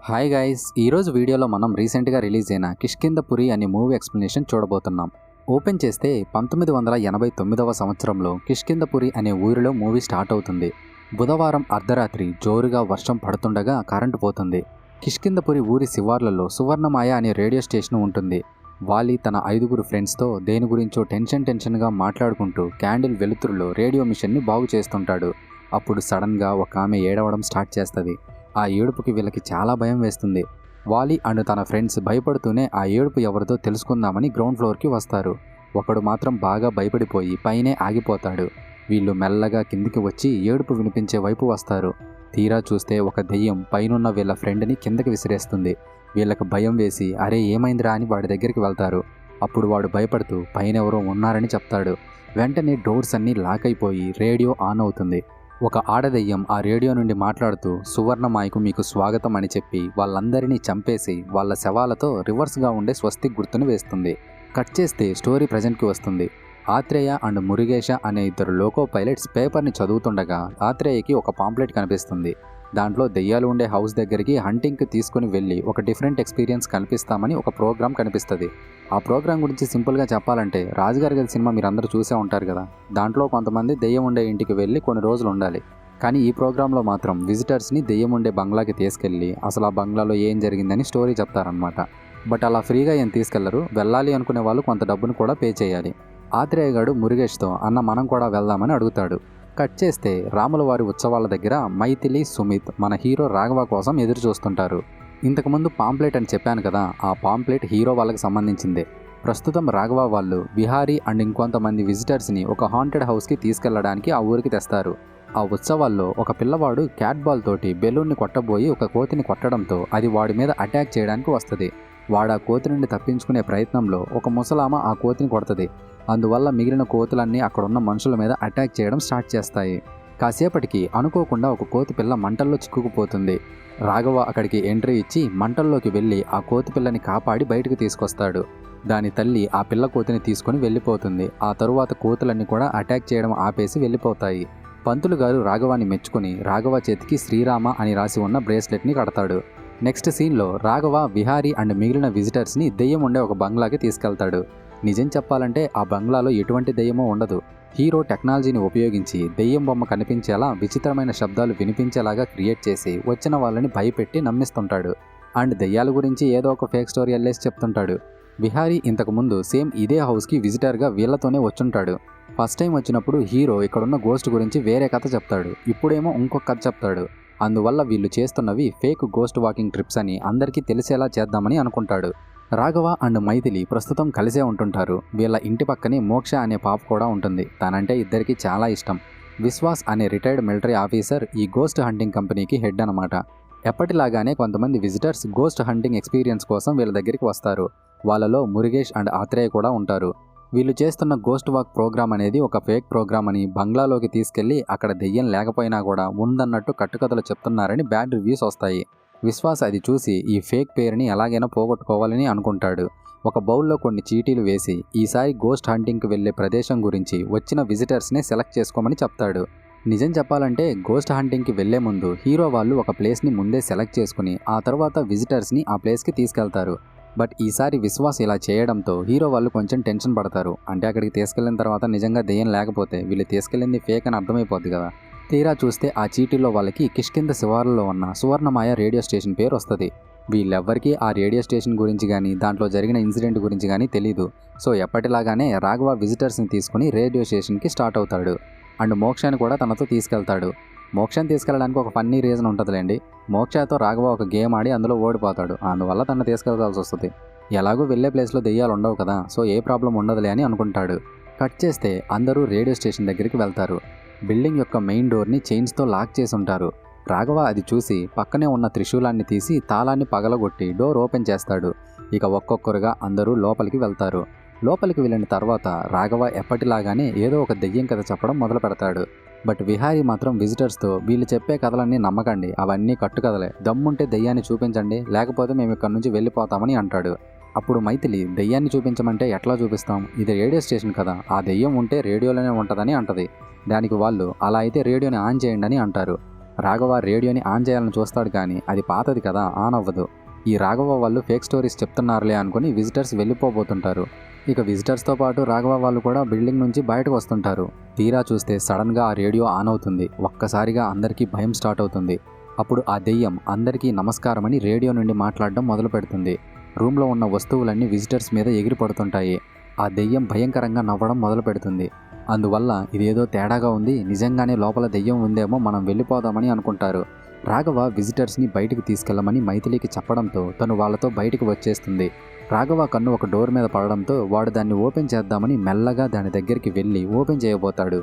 Hi guys, ఈరోజు వీడియోలో మనం రీసెంట్గా రిలీజ్ అయిన కిష్కింధపురి అనే మూవీ ఎక్స్ప్లెనేషన్ చూడబోతున్నాం. ఓపెన్ చేస్తే 1989వ సంవత్సరంలో కిష్కింధపురి అనే ఊరిలో మూవీ స్టార్ట్ అవుతుంది. బుధవారం అర్ధరాత్రి జోరుగా వర్షం పడుతుండగా కరెంటు పోతుంది. కిష్కింధపురి ఊరి శివార్లలో సువర్ణమాయ అనే రేడియో స్టేషన్ ఉంటుంది. వాలి తన 5 ఫ్రెండ్స్తో దేని గురించో టెన్షన్గా మాట్లాడుకుంటూ క్యాండిల్ వెలుతురులో రేడియో మిషన్ని బాగు చేస్తుంటాడు. అప్పుడు సడన్గా ఒక ఆమె ఏడవడం స్టార్ట్ చేస్తుంది. ఆ ఏడుపుకి వీళ్ళకి చాలా భయం వేస్తుంది. వాలి అండ్ తన ఫ్రెండ్స్ భయపడుతూనే ఆ ఏడుపు ఎవరిదో తెలుసుకుందామని గ్రౌండ్ ఫ్లోర్కి వస్తారు. ఒకడు మాత్రం బాగా భయపడిపోయి పైనే ఆగిపోతాడు. వీళ్ళు మెల్లగా కిందికి వచ్చి ఏడుపు వినిపించే వైపు వస్తారు. తీరా చూస్తే ఒక దెయ్యం పైనున్న వీళ్ళ ఫ్రెండ్ని కిందకి విసిరేస్తుంది. వీళ్ళకి భయం వేసి అరే ఏమైందిరా అని వాడి దగ్గరికి వెళ్తారు. అప్పుడు వాడు భయపడుతూ పైన ఎవరో ఉన్నారని చెప్తాడు. వెంటనే డోర్స్ అన్నీ లాక్ అయిపోయి రేడియో ఆన్ అవుతుంది. ఒక ఆడదెయ్యం ఆ రేడియో నుండి మాట్లాడుతూ సువర్ణమాయకు మీకు స్వాగతం అని చెప్పి వాళ్ళందరినీ చంపేసి వాళ్ళ శవాలతో రివర్స్గా ఉండే స్వస్తిక్ గుర్తును వేస్తుంది. కట్ చేస్తే స్టోరీ ప్రజెంట్కి వస్తుంది. ఆత్రేయ అండ్ మురుగేష అనే 2 లోకో పైలట్స్ పేపర్ని చదువుతుండగా ఆత్రేయకి ఒక పాంప్లెట్ కనిపిస్తుంది. దాంట్లో దెయ్యాలు ఉండే హౌస్ దగ్గరికి హంటింగ్కి తీసుకుని వెళ్ళి ఒక డిఫరెంట్ ఎక్స్పీరియన్స్ కనిపిస్తామని ఒక ప్రోగ్రామ్ కనిపిస్తుంది. ఆ ప్రోగ్రామ్ గురించి సింపుల్గా చెప్పాలంటే రాజుగారి గది సినిమా మీరు అందరూ చూసే ఉంటారు కదా. దాంట్లో కొంతమంది దెయ్యం ఉండే ఇంటికి వెళ్ళి కొన్ని రోజులు ఉండాలి. కానీ ఈ ప్రోగ్రాంలో మాత్రం విజిటర్స్ని దెయ్యం ఉండే బంగ్లాకి తీసుకెళ్ళి అసలు ఆ బంగ్లాలో ఏం జరిగిందని స్టోరీ చెప్తారనమాట. బట్ అలా ఫ్రీగా ఏం తీసుకెళ్లరు. వెళ్ళాలి అనుకునే వాళ్ళు కొంత డబ్బును కూడా పే చేయాలి. ఆత్రేయ గారు మురుగేష్తో అన్న మనం కూడా వెళ్దామని అడుగుతాడు. కట్ చేస్తే రాముల వారి ఉత్సవాల దగ్గర మైథిలి, సుమిత్ మన హీరో రాఘవ కోసం ఎదురు చూస్తుంటారు. ఇంతకుముందు పాంప్లెట్ అని చెప్పాను కదా, ఆ పాంప్లెట్ హీరో వాళ్ళకి సంబంధించిందే. ప్రస్తుతం రాఘవ వాళ్ళు విహారీ అండ్ ఇంకొంతమంది విజిటర్స్ని ఒక హాంటెడ్ హౌస్కి తీసుకెళ్లడానికి ఆ ఊరికి తెస్తారు. ఆ ఉత్సవాల్లో ఒక పిల్లవాడు క్యాట్ బాల్ తోటి బెలూన్ని కొట్టబోయి ఒక కోతిని కొట్టడంతో అది వాడి మీద అటాక్ చేయడానికి వస్తుంది. వాడు ఆ కోతి నుండి తప్పించుకునే ప్రయత్నంలో ఒక ముసలామ ఆ కోతిని కొడుతుంది. అందువల్ల మిగిలిన కోతులన్నీ అక్కడున్న మనుషుల మీద అటాక్ చేయడం స్టార్ట్ చేస్తాయి. కాసేపటికి అనుకోకుండా ఒక కోతి పిల్ల మంటల్లో చిక్కుకుపోతుంది. రాఘవ అక్కడికి ఎంట్రీ ఇచ్చి మంటల్లోకి వెళ్ళి ఆ కోతి పిల్లని కాపాడి బయటకు తీసుకొస్తాడు. దాని తల్లి ఆ పిల్ల కోతిని తీసుకుని వెళ్ళిపోతుంది. ఆ తరువాత కోతులన్నీ కూడా అటాక్ చేయడం ఆపేసి వెళ్ళిపోతాయి. పంతులు గారు రాఘవాన్ని మెచ్చుకుని రాఘవ చేతికి శ్రీరామ అని రాసి ఉన్న బ్రేస్లెట్ని కడతాడు. నెక్స్ట్ సీన్లో రాఘవ, విహారీ అండ్ మిగిలిన విజిటర్స్ని దెయ్యం ఉండే ఒక బంగ్లాకి తీసుకెళ్తాడు. నిజం చెప్పాలంటే ఆ బంగ్లాలో ఎటువంటి దెయ్యమో ఉండదు. హీరో టెక్నాలజీని ఉపయోగించి దెయ్యం బొమ్మ కనిపించేలా విచిత్రమైన శబ్దాలు వినిపించేలాగా క్రియేట్ చేసి వచ్చిన వాళ్ళని భయపెట్టి నమ్మిస్తుంటాడు. అండ్ దెయ్యాల గురించి ఏదో ఒక ఫేక్ స్టోరీ అల్లేసి చెప్తుంటాడు. విహారీ ఇంతకుముందు సేమ్ ఇదే హౌస్కి విజిటర్గా వీళ్ళతోనే వచ్చుంటాడు. ఫస్ట్ టైం వచ్చినప్పుడు హీరో ఇక్కడున్న గోస్ట్ గురించి వేరే కథ చెప్తాడు. ఇప్పుడేమో ఇంకొక కథ చెప్తాడు. అందువల్ల వీళ్ళు చేస్తున్నవి ఫేక్ గోస్ట్ వాకింగ్ ట్రిప్స్ అని అందరికీ తెలిసేలా చేద్దామని అనుకుంటాడు. రాఘవ అండ్ మైథిలి ప్రస్తుతం కలిసే ఉంటుంటారు. వీళ్ళ ఇంటి పక్కనే మోక్ష అనే పాప కూడా ఉంటుంది. తనంటే ఇద్దరికి చాలా ఇష్టం. విశ్వాస్ అనే రిటైర్డ్ మిలిటరీ ఆఫీసర్ ఈ గోస్ట్ హంటింగ్ కంపెనీకి హెడ్ అనమాట. ఎప్పటిలాగానే కొంతమంది విజిటర్స్ గోస్ట్ హంటింగ్ ఎక్స్పీరియన్స్ కోసం వీళ్ళ దగ్గరికి వస్తారు. వాళ్ళలో మురుగేష్ అండ్ ఆత్రేయ కూడా ఉంటారు. వీళ్ళు చేస్తున్న గోస్ట్ వాక్ ప్రోగ్రామ్ అనేది ఒక ఫేక్ ప్రోగ్రామ్ అని బంగ్లాలోకి తీసుకెళ్లి అక్కడ దెయ్యం లేకపోయినా కూడా ఉందన్నట్టు కట్టుకథలు చెప్తున్నారని బ్యాడ్ రివ్యూస్ వస్తాయి. విశ్వాస్ అది చూసి ఈ ఫేక్ పేరుని ఎలాగైనా పోగొట్టుకోవాలని అనుకుంటాడు. ఒక బౌల్లో కొన్ని చీటీలు వేసి ఈసారి గోస్ట్ హంటింగ్కి వెళ్లే ప్రదేశం గురించి వచ్చిన విజిటర్స్ని సెలెక్ట్ చేసుకోమని చెప్తాడు. నిజం చెప్పాలంటే గోస్ట్ హంటింగ్కి వెళ్లే ముందు హీరో వాళ్ళు ఒక ప్లేస్ని ముందే సెలెక్ట్ చేసుకుని ఆ తర్వాత విజిటర్స్ని ఆ ప్లేస్కి తీసుకెళ్తారు. బట్ ఈసారి విశ్వాస్ ఇలా చేయడంతో హీరో వాళ్ళు కొంచెం టెన్షన్ పడతారు. అంటే అక్కడికి తీసుకెళ్లిన తర్వాత నిజంగా దెయ్యం లేకపోతే వీళ్ళు తీసుకెళ్ళింది ఫేక్ అని అర్థమైపోద్ది కదా. తీరా చూస్తే ఆ చీటీలో వాళ్ళకి కిష్కింధ శివార్లలో ఉన్న సువర్ణమాయ రేడియో స్టేషన్ పేరు వస్తుంది. వీళ్ళెవ్వరికీ ఆ రేడియో స్టేషన్ గురించి కానీ దాంట్లో జరిగిన ఇన్సిడెంట్ గురించి కానీ తెలీదు. సో ఎప్పటిలాగానే రాఘవ విజిటర్స్ని తీసుకుని రేడియో స్టేషన్కి స్టార్ట్ అవుతాడు. అండ్ మోక్షాన్ని కూడా తనతో తీసుకెళ్తాడు. మోక్షాన్ని తీసుకెళ్ళడానికి ఒక ఫన్నీ రీజన్ ఉంటుందిలేండి. మోక్షతో రాఘవ ఒక గేమ్ ఆడి అందులో ఓడిపోతాడు. అందువల్ల తను తీసుకెళ్లాల్సి వస్తుంది. ఎలాగో వెళ్ళే ప్లేస్లో దెయ్యాలు ఉండవు కదా, సో ఏ ప్రాబ్లం ఉండదులే అని అనుకుంటాడు. కట్ చేస్తే అందరూ రేడియో స్టేషన్ దగ్గరికి వెళ్తారు. బిల్డింగ్ యొక్క మెయిన్ డోర్ని చైన్స్తో లాక్ చేసి ఉంటారు. రాఘవ అది చూసి పక్కనే ఉన్న త్రిశూలాన్ని తీసి తాళాన్ని పగలగొట్టి డోర్ ఓపెన్ చేస్తాడు. ఇక ఒక్కొక్కరుగా అందరూ లోపలికి వెళ్తారు. లోపలికి వెళ్ళిన తర్వాత రాఘవ ఎప్పటిలాగానే ఏదో ఒక దెయ్యం కథ చెప్పడం మొదలు పెడతాడు. బట్ విహారీ మాత్రం విజిటర్స్తో వీళ్ళు చెప్పే కథలన్నీ నమ్మకండి, అవన్నీ కట్టుకథలే, దమ్ముంటే దెయ్యాన్ని చూపించండి, లేకపోతే మేము ఇక్కడి నుంచి వెళ్ళిపోతామని అంటాడు. అప్పుడు మైథిలి దెయ్యాన్ని చూపించమంటే ఎట్లా చూపిస్తాం, ఇది రేడియో స్టేషన్ కదా, ఆ దెయ్యం ఉంటే రేడియోలోనే ఉంటుందని అంటది. దానికి వాళ్ళు అలా అయితే రేడియోని ఆన్ చేయండి అని అంటారు. రాఘవ రేడియోని ఆన్ చేయాలని చూస్తాడు కానీ అది పాతది కదా, ఆన్ అవ్వదు. ఈ రాఘవ వాళ్ళు ఫేక్ స్టోరీస్ చెప్తున్నారులే అనుకుని విజిటర్స్ వెళ్ళిపోబోతుంటారు. ఇక విజిటర్స్తో పాటు రాఘవ వాళ్ళు కూడా బిల్డింగ్ నుంచి బయటకు వస్తుంటారు. తీరా చూస్తే సడన్గా ఆ రేడియో ఆన్ అవుతుంది. ఒక్కసారిగా అందరికీ భయం స్టార్ట్ అవుతుంది. అప్పుడు ఆ దెయ్యం అందరికీ నమస్కారం అని రేడియో నుండి మాట్లాడడం మొదలు పెడుతుంది. రూమ్లో ఉన్న వస్తువులన్నీ విజిటర్స్ మీద ఎగిరిపడుతుంటాయి. ఆ దెయ్యం భయంకరంగా నవ్వడం మొదలు పెడుతుంది. అందువల్ల ఇదేదో తేడాగా ఉంది, నిజంగానే లోపల దెయ్యం ఉందేమో, మనం వెళ్ళిపోదామని అనుకుంటారు. రాఘవ విజిటర్స్ని బయటికి తీసుకెళ్లమని మైథిలికి చెప్పడంతో తను వాళ్ళతో బయటికి వచ్చేస్తుంది. రాఘవ కన్ను ఒక డోర్ మీద పడడంతో వాడు దాన్ని ఓపెన్ చేద్దామని మెల్లగా దాని దగ్గరికి వెళ్ళి ఓపెన్ చేయబోతాడు.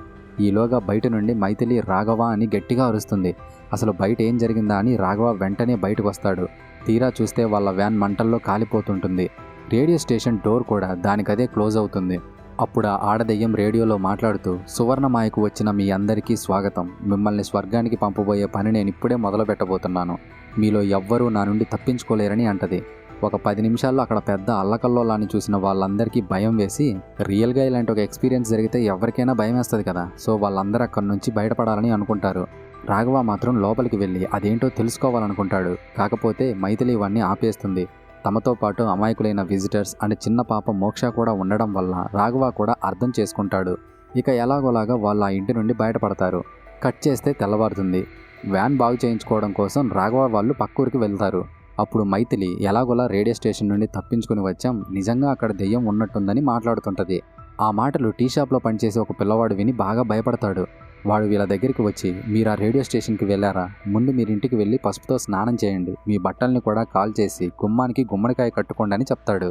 ఈలోగా బయట నుండి మైథిలి రాఘవ అని గట్టిగా అరుస్తుంది. అసలు బయట ఏం జరిగిందా అని రాఘవ వెంటనే బయటకు వస్తాడు. తీరా చూస్తే వాళ్ళ వ్యాన్ మంటల్లో కాలిపోతుంటుంది. రేడియో స్టేషన్ డోర్ కూడా దానికదే క్లోజ్ అవుతుంది. అప్పుడు ఆ ఆడదెయ్యం రేడియోలో మాట్లాడుతూ, సువర్ణమాయకు వచ్చిన మీ అందరికీ స్వాగతం. మిమ్మల్ని స్వర్గానికి పంపబోయే పని నేను ఇప్పుడే మొదలు పెట్టబోతున్నాను. మీలో ఎవ్వరూ నా నుండి తప్పించుకోలేరని అంటది. ఒక 10 నిమిషాల్లో అక్కడ పెద్ద అల్లకల్లోలాన్ని చూసిన వాళ్ళందరికీ భయం వేసి, రియల్గా ఇలాంటి ఒక ఎక్స్పీరియన్స్ జరిగితే ఎవరికైనా భయం వేస్తుంది కదా, సో వాళ్ళందరూ అక్కడి నుంచి బయటపడాలని అనుకుంటారు. రాఘవ మాత్రం లోపలికి వెళ్ళి అదేంటో తెలుసుకోవాలనుకుంటాడు. కాకపోతే మైథిలి ఇవన్నీ ఆపేస్తుంది. తమతో పాటు అమాయకులైన విజిటర్స్ అండ్ చిన్న పాప మోక్ష కూడా ఉండడం వల్ల రాఘవ కూడా అర్థం చేసుకుంటాడు. ఇక ఎలాగోలాగా వాళ్ళు ఆ ఇంటి నుండి బయటపడతారు. కట్ చేస్తే తెల్లవారుతుంది. వ్యాన్ బాగు చేయించుకోవడం కోసం రాఘవ వాళ్ళు పక్కూరికి వెళ్తారు. అప్పుడు మైథిలి ఎలాగోలా రేడియో స్టేషన్ నుండి తప్పించుకుని వచ్చాం, నిజంగా అక్కడ దెయ్యం ఉన్నట్టుందని మాట్లాడుతుంటుంది. ఆ మాటలు టీ షాప్లో పనిచేసే ఒక పిల్లవాడు విని బాగా భయపడతాడు. వాడు వీళ్ళ దగ్గరికి వచ్చి, మీరు ఆ రేడియో స్టేషన్కి వెళ్ళారా? ముందు మీరు ఇంటికి వెళ్ళి పసుపుతో స్నానం చేయండి, మీ బట్టల్ని కూడా కాల్ చేసి గుమ్మానికి గుమ్మడికాయ కట్టుకోండి అని చెప్తాడు.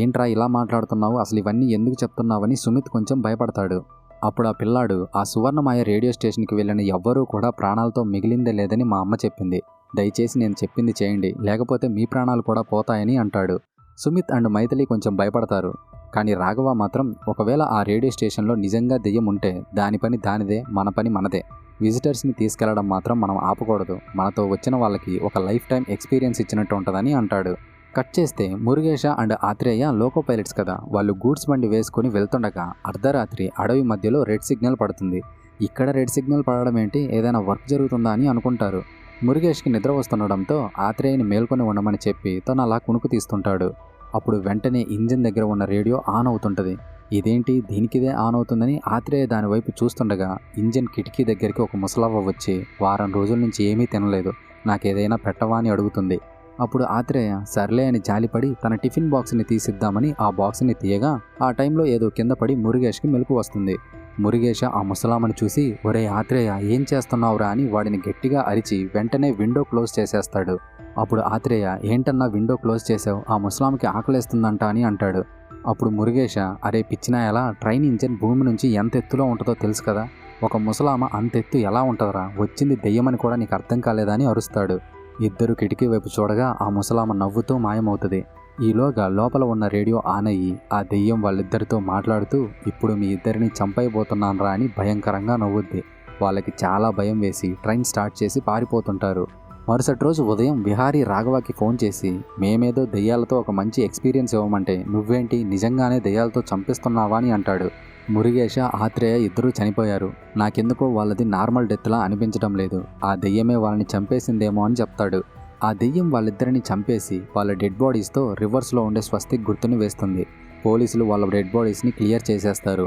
ఏంట్రా ఇలా మాట్లాడుతున్నావు, అసలు ఇవన్నీ ఎందుకు చెప్తున్నావని సుమిత్ కొంచెం భయపడతాడు. అప్పుడు ఆ పిల్లాడు, ఆ సువర్ణమాయ రేడియో స్టేషన్కి వెళ్ళిన ఎవ్వరూ కూడా ప్రాణాలతో మిగిలిందే లేదని మా అమ్మ చెప్పింది. దయచేసి నేను చెప్పింది చేయండి, లేకపోతే మీ ప్రాణాలు కూడా పోతాయని అంటాడు. సుమిత్ అండ్ మైథిలి కొంచెం భయపడతారు. కానీ రాఘవ మాత్రం, ఒకవేళ ఆ రేడియో స్టేషన్లో నిజంగా దెయ్యం ఉంటే దాని పని దానిదే, మన పని మనదే. విజిటర్స్ని తీసుకెళ్లడం మాత్రం మనం ఆపకూడదు. మనతో వచ్చిన వాళ్ళకి ఒక లైఫ్ టైం ఎక్స్పీరియన్స్ ఇచ్చినట్టు ఉంటుందని అంటాడు. కట్ చేస్తే మురుగేష అండ్ ఆత్రేయ లోకో పైలట్స్ కదా, వాళ్ళు గూడ్స్ బండి వేసుకుని వెళ్తుండగా అర్ధరాత్రి అడవి మధ్యలో రెడ్ సిగ్నల్ పడుతుంది. ఇక్కడ రెడ్ సిగ్నల్ పడడం ఏంటి, ఏదైనా వర్క్ జరుగుతుందా అని అనుకుంటారు. మురుగేష్కి నిద్ర వస్తుండడంతో ఆత్రేయని మేల్కొని ఉండమని చెప్పి తను అలా కునుకు తీస్తుంటాడు. అప్పుడు వెంటనే ఇంజిన్ దగ్గర ఉన్న రేడియో ఆన్ అవుతుంటుంది. ఇదేంటి దీనికిదే ఆన్ అవుతుందని ఆత్రేయ దానివైపు చూస్తుండగా ఇంజిన్ కిటికీ దగ్గరికి ఒక ముసలవ్వ వచ్చి, వారం రోజుల నుంచి ఏమీ తినలేదు, నాకేదైనా పెట్టవా అని అడుగుతుంది. అప్పుడు ఆత్రేయ సర్లే అని జాలిపడి తన టిఫిన్ బాక్స్ని తీసిద్దామని ఆ బాక్స్ని తీయగా ఆ టైంలో ఏదో కింద పడి మురుగేష్కి మెలకు వస్తుంది. మురుగేష ఆ ముసలామని చూసి, ఒరే ఆత్రేయ ఏం చేస్తున్నావురా అని వాడిని గట్టిగా అరిచి వెంటనే విండో క్లోజ్ చేసేస్తాడు. అప్పుడు ఆత్రేయ, ఏంటన్నా విండో క్లోజ్ చేసావు, ఆ ముసలాంకి ఆకలేస్తుందంట అని అంటాడు. అప్పుడు మురుగేష, అరే పిచ్చినా, ఎలా ట్రైన్ ఇంజిన్ భూమి నుంచి ఎంత ఎత్తులో ఉంటుందో తెలుసు కదా, ఒక ముసలామ అంత ఎత్తు ఎలా ఉంటుందిరా, వచ్చింది దెయ్యమని కూడా నీకు అర్థం కాలేదా అని అరుస్తాడు. ఇద్దరు కిటికీ వైపు చూడగా ఆ ముసలామ నవ్వుతూ మాయమవుతుంది. ఈలోగా లోపల ఉన్న రేడియో ఆన్ అయ్యి ఆ దెయ్యం వాళ్ళిద్దరితో మాట్లాడుతూ, ఇప్పుడు మీ ఇద్దరిని చంపైపోతున్నానరా అని భయంకరంగా నవ్వుద్ది. వాళ్ళకి చాలా భయం వేసి ట్రైన్ స్టార్ట్ చేసి పారిపోతుంటారు. మరుసటి రోజు ఉదయం విహారీ రాఘవకి ఫోన్ చేసి, మేమేదో దెయ్యాలతో ఒక మంచి ఎక్స్పీరియన్స్ ఇవ్వమంటే నువ్వేంటి నిజంగానే దెయ్యాలతో చంపిస్తున్నావా అని అంటాడు. మురుగేష ఆత్రేయ ఇద్దరూ చనిపోయారు, నాకెందుకో వాళ్ళది నార్మల్ డెత్లా అనిపించడం లేదు, ఆ దెయ్యమే వాళ్ళని చంపేసిందేమో అని చెప్తాడు. ఆ దెయ్యం వాళ్ళిద్దరిని చంపేసి వాళ్ళ డెడ్ బాడీస్తో రివర్స్లో ఉండే స్వస్తిక్ గుర్తుని వేస్తుంది. పోలీసులు వాళ్ళ డెడ్ బాడీస్ని క్లియర్ చేసేస్తారు.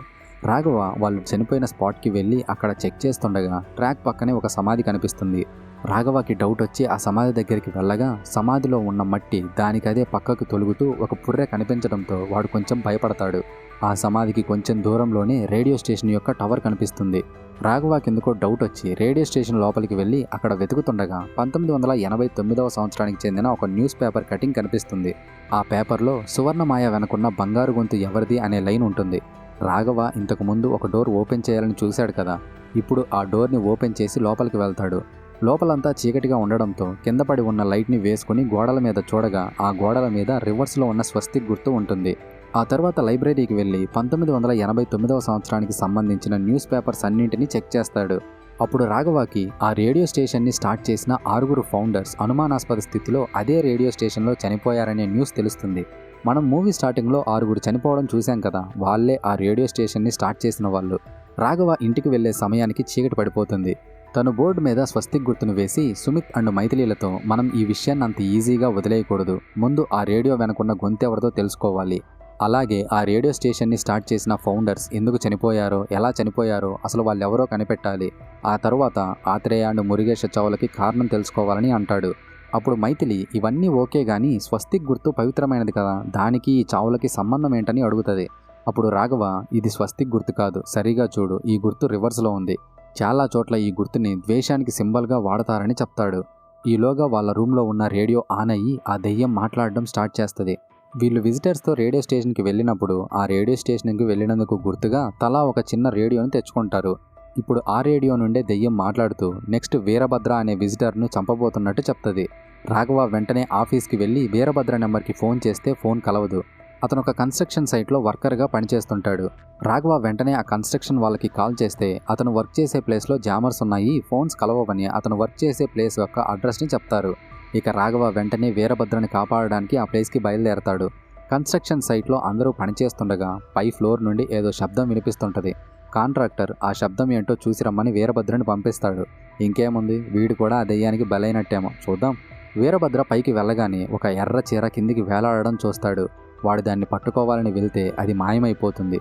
రాఘవ వాళ్ళు చనిపోయిన స్పాట్కి వెళ్ళి అక్కడ చెక్ చేస్తుండగా ట్రాక్ పక్కనే ఒక సమాధి కనిపిస్తుంది. రాఘవకి డౌట్ వచ్చి ఆ సమాధి దగ్గరికి వెళ్ళగా సమాధిలో ఉన్న మట్టి దానికదే పక్కకు తొలుగుతూ ఒక పుర్రె కనిపించడంతో వాడు కొంచెం భయపడతాడు. ఆ సమాధికి కొంచెం దూరంలోనే రేడియో స్టేషన్ యొక్క టవర్ కనిపిస్తుంది. రాఘవకి ఎందుకో డౌట్ వచ్చి రేడియో స్టేషన్ లోపలికి వెళ్ళి అక్కడ వెతుకుతుండగా 1989వ సంవత్సరానికి చెందిన ఒక న్యూస్ పేపర్ కటింగ్ కనిపిస్తుంది. ఆ పేపర్లో సువర్ణమాయ వెనుకున్న బంగారు గొంతు ఎవరిది అనే లైన్ ఉంటుంది. రాఘవ ఇంతకు ముందు ఒక డోర్ ఓపెన్ చేయాలని చూశాడు కదా, ఇప్పుడు ఆ డోర్ని ఓపెన్ చేసి లోపలికి వెళ్తాడు. లోపలంతా చీకటిగా ఉండడంతో కింద పడి ఉన్న లైట్ని వేసుకుని గోడల మీద చూడగా ఆ గోడల మీద రివర్స్లో ఉన్న స్వస్తిక్ గుర్తు ఉంటుంది. ఆ తర్వాత లైబ్రరీకి వెళ్ళి 1989వ సంవత్సరానికి సంబంధించిన న్యూస్ పేపర్స్ అన్నింటినీ చెక్ చేస్తాడు. అప్పుడు రాఘవకి ఆ రేడియో స్టేషన్ని స్టార్ట్ చేసిన 6 ఫౌండర్స్ అనుమానాస్పద స్థితిలో అదే రేడియో స్టేషన్లో చనిపోయారనే న్యూస్ తెలుస్తుంది. మనం మూవీ స్టార్టింగ్లో 6 చనిపోవడం చూశాం కదా, వాళ్ళే ఆ రేడియో స్టేషన్ని స్టార్ట్ చేసిన వాళ్ళు. రాఘవ ఇంటికి వెళ్లే సమయానికి చీకటి పడిపోతుంది. తను బోర్డు మీద స్వస్తిక్ గుర్తును వేసి సుమిత్ అండ్ మైథిలీలతో మనం ఈ విషయాన్ని అంత ఈజీగా వదిలేయకూడదు, ముందు ఆ రేడియో వెనకున్న గొంతెవరిదో తెలుసుకోవాలి, అలాగే ఆ రేడియో స్టేషన్ని స్టార్ట్ చేసిన ఫౌండర్స్ ఎందుకు చనిపోయారో, ఎలా చనిపోయారో అసలు వాళ్ళెవరో కనిపెట్టాలి, ఆ తరువాత ఆత్రేయ అండ్ మురుగేష్ చావులకి కారణం తెలుసుకోవాలని అంటాడు. అప్పుడు మైథిలి ఇవన్నీ ఓకే గానీ స్వస్తిక్ గుర్తు పవిత్రమైనది కదా, దానికి ఈ చావులకి సంబంధం ఏంటని అడుగుతుంది. అప్పుడు రాఘవ ఇది స్వస్తిక్ గుర్తు కాదు, సరిగా చూడు, ఈ గుర్తు రివర్స్లో ఉంది, చాలా చోట్ల ఈ గుర్తుని ద్వేషానికి సింబల్గా వాడతారని చెప్తాడు. ఈలోగా వాళ్ళ రూమ్లో ఉన్న రేడియో ఆన్ అయ్యి ఆ దెయ్యం మాట్లాడడం స్టార్ట్ చేస్తుంది. వీళ్ళు విజిటర్స్తో రేడియో స్టేషన్కి వెళ్ళినప్పుడు ఆ రేడియో స్టేషన్కి వెళ్ళినందుకు గుర్తుగా తలా ఒక చిన్న రేడియోని తెచ్చుకుంటారు. ఇప్పుడు ఆ రేడియో నుండే దెయ్యం మాట్లాడుతూ నెక్స్ట్ వీరభద్ర అనే విజిటర్ను చంపబోతున్నట్టు చెప్తుంది. రాఘవ వెంటనే ఆఫీస్కి వెళ్ళి వీరభద్ర నెంబర్కి ఫోన్ చేస్తే ఫోన్ కలవదు. అతను ఒక కన్స్ట్రక్షన్ సైట్లో వర్కర్గా పనిచేస్తుంటాడు. రాఘవ వెంటనే ఆ కన్స్ట్రక్షన్ వాళ్ళకి కాల్ చేస్తే అతను వర్క్ చేసే ప్లేస్లో జామర్స్ ఉన్నాయి, ఫోన్స్ కలవవని అతను వర్క్ చేసే ప్లేస్ యొక్క అడ్రస్ని చెప్తారు. ఇక రాఘవ వెంటనే వీరభద్రని కాపాడడానికి ఆ ప్లేస్కి బయలుదేరతాడు. కన్స్ట్రక్షన్ సైట్లో అందరూ పనిచేస్తుండగా పై ఫ్లోర్ నుండి ఏదో శబ్దం వినిపిస్తుంటుంది. కాంట్రాక్టర్ ఆ శబ్దం ఏంటో చూసి రమ్మని వీరభద్రని పంపిస్తాడు. ఇంకేముంది, వీడు కూడా ఆ దెయ్యానికి బలైనట్టేమో, చూద్దాం. వీరభద్ర పైకి వెళ్ళగానే ఒక ఎర్ర చీర కిందికి వేలాడడం చూస్తాడు. వాడు దాన్ని పట్టుకోవాలని వెళ్తే అది మాయమైపోతుంది.